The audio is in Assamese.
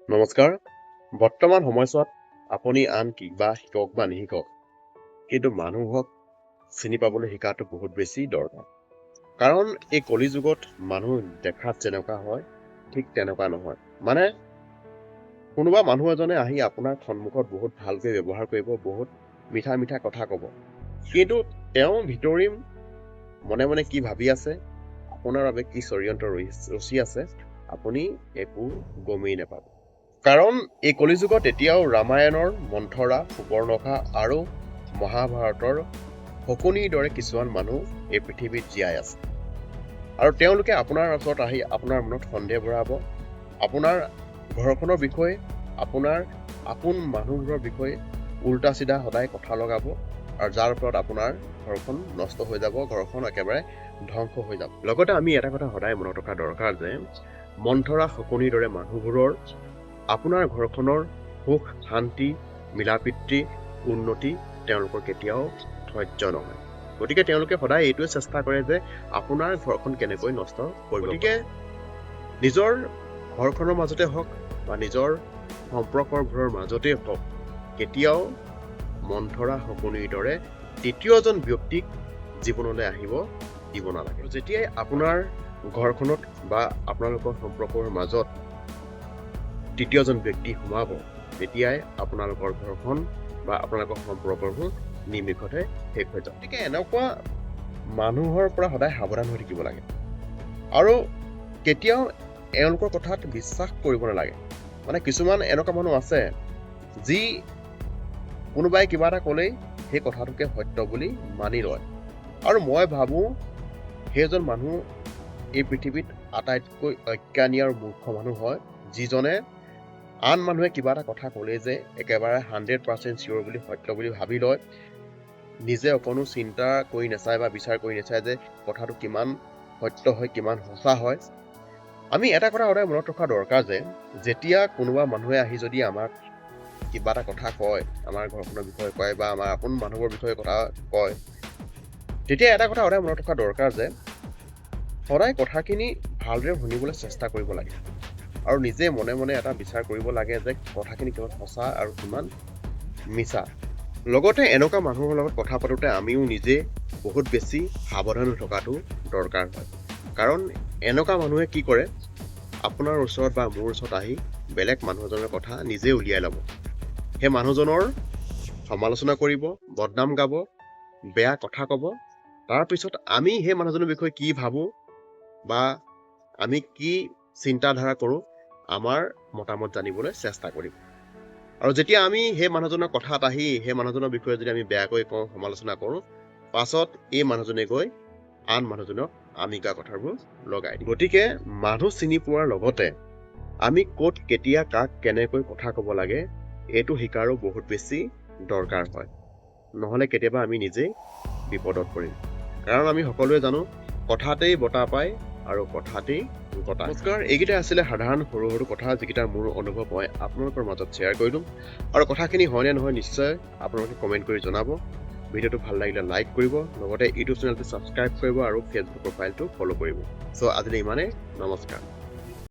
নমস্কাৰ। বৰ্তমান সময়ছোৱাত আপুনি আন কিবা শিকক বা নিশিকক, কিন্তু মানুহক চিনি পাবলৈ শিকাটো বহুত বেছি দৰকাৰ। কাৰণ এই কলি যুগত মানুহ দেখাত যেনেকুৱা হয় ঠিক তেনেকুৱা নহয়। মানে কোনোবা মানুহ এজনে আহি আপোনাৰ সন্মুখত বহুত ভালকৈ ব্যৱহাৰ কৰিব, বহুত মিঠা মিঠা কথা ক'ব, কিন্তু তেওঁ ভিতৰি মনে মনে কি ভাবি আছে, আপোনাৰ বাবে কি ষড়যন্ত্ৰ ৰচি আছে, আপুনি একো গমেই নাপাব। কাৰণ এই কলিযুগত এতিয়াও ৰামায়ণৰ মন্থৰা, সুপৰ্ণখা আৰু মহাভাৰতৰ শকুনিৰ দৰে কিছুমান মানুহ এই পৃথিৱীত জীয়াই আছে। আৰু তেওঁলোকে আপোনাৰ ওচৰত আহি আপোনাৰ মনত সন্দেহ ভৰাব, আপোনাৰ ঘৰখনৰ বিষয়ে, আপোনাৰ আপোন মানুহবোৰৰ বিষয়ে উল্টা চিধা সদায় কথা লগাব, আৰু যাৰ ফলত আপোনাৰ ঘৰখন নষ্ট হৈ যাব, ঘৰখন একেবাৰে ধ্বংস হৈ যাব। লগতে আমি এটা কথা সদায় মনত ৰখা দৰকাৰ যে মন্থৰা, শকুনিৰ দৰে মানুহবোৰৰ আপোনাৰ ঘৰখনৰ সুখ, শান্তি, মিলাপ্ৰীতি, উন্নতি তেওঁলোকৰ কেতিয়াও সহ্য নহয়। গতিকে তেওঁলোকে সদায় এইটোৱে চেষ্টা কৰে যে আপোনাৰ ঘৰখন কেনেকৈ নষ্ট কৰিব। গতিকে নিজৰ ঘৰখনৰ মাজতে হওক বা নিজৰ সম্পৰ্কবোৰৰ মাজতে হওক, কেতিয়াও মন্থৰা, শকুনিৰ দৰে তৃতীয়জন ব্যক্তিক জীৱনলৈ আহিব দিব নালাগে। যেতিয়াই আপোনাৰ ঘৰখনত বা আপোনালোকৰ সম্পৰ্কৰ মাজত তৃতীয়জন ব্যক্তি সোমাব, তেতিয়াই আপোনালোকৰ ঘৰখন বা আপোনালোকৰ সম্পৰ্কবোৰ নিমিষতে শেষ হৈ যাব। গতিকে এনেকুৱা মানুহৰ পৰা সদায় সাৱধান হৈ থাকিব লাগে, আৰু কেতিয়াও এওঁলোকৰ কথাত বিশ্বাস কৰিব নালাগে। মানে কিছুমান এনেকুৱা মানুহ আছে যি কোনোবাই কিবা এটা ক'লেই সেই কথাটোকে সত্য বুলি মানি লয়, আৰু মই ভাবোঁ সেইজন মানুহ এই পৃথিৱীত আটাইতকৈ অজ্ঞানী আৰু মূৰ্খ মানুহ হয়, যিজনে আন মানুহে কিবা এটা কথা ক'লে যে একেবাৰে 100% চিয়ৰ বুলি, সত্য বুলি ভাবি লয়, নিজে অকণো চিন্তা কৰি নাচায় বা বিচাৰ কৰি নাচায় যে কথাটো কিমান সত্য হয়, কিমান সঁচা হয়। আমি এটা কথা সদায় মনত ৰখা দৰকাৰ যে যেতিয়া কোনোবা মানুহে আহি যদি আমাক কিবা এটা কথা কয়, আমাৰ ঘৰখনৰ বিষয়ে কয় বা আমাৰ আপোন মানুহৰ বিষয়ে কথা কয়, তেতিয়া এটা কথা সদায় মনত ৰখা দৰকাৰ যে সদায় কথাখিনি ভালদৰে শুনিবলৈ চেষ্টা কৰিব লাগে, আৰু নিজে মনে মনে এটা বিচাৰ কৰিব লাগে যে কথাখিনি কিমান সঁচা আৰু কিমান মিছা। লগতে এনেকুৱা মানুহৰ লগত কথা পাতোঁতে আমিও নিজে বহুত বেছি সাৱধান হৈ থকাটো দৰকাৰ হয়। কাৰণ এনেকুৱা মানুহে কি কৰে, আপোনাৰ ওচৰত বা মোৰ ওচৰত আহি বেলেগ মানুহ এজনৰ কথা নিজে উলিয়াই ল'ব, সেই মানুহজনৰ সমালোচনা কৰিব, বদনাম গাব, বেয়া কথা ক'ব। তাৰপিছত আমি সেই মানুহজনৰ বিষয়ে কি ভাবোঁ বা আমি কি চিন্তাধাৰা কৰোঁ, আমাৰ মতামত জানিবলৈ চেষ্টা কৰিম। আৰু যেতিয়া আমি সেই মানুহজনৰ কথাত আহি সেই মানুহজনৰ বিষয়ে যদি আমি বেয়াকৈ কওঁ, সমালোচনা কৰোঁ, পাছত এই মানুহজনে গৈ আন মানুহজনক আমি কোৱা কথাবোৰ লগাই দিম। গতিকে মানুহ চিনি পোৱাৰ লগতে আমি ক'ত, কেতিয়া, কাক, কেনেকৈ কথা ক'ব লাগে এইটো শিকাৰো বহুত বেছি দৰকাৰ হয়। নহ'লে কেতিয়াবা আমি নিজেই বিপদত পৰিম। কাৰণ আমি সকলোৱে জানো, কথাতেই বঁটা পায় আৰু কথাতেই গতা। নমস্কাৰ, এইকেইটা আছিলে সাধাৰণ সৰু সৰু কথা, যিকেইটা মোৰ অনুভৱ মই আপোনালোকৰ মাজত শ্বেয়াৰ কৰিলোঁ। আৰু কথাখিনি হয়নে নহয় নিশ্চয় আপোনালোকে কমেণ্ট কৰি জনাব। ভিডিঅ'টো ভাল লাগিলে লাইক কৰিব, লগতে ইউটিউব চেনেলটো ছাবস্ক্ৰাইব কৰিব আৰু ফেচবুক প্ৰফাইলটো ফ'ল' কৰিব। চ' আজিলৈ ইমানেই, নমস্কাৰ।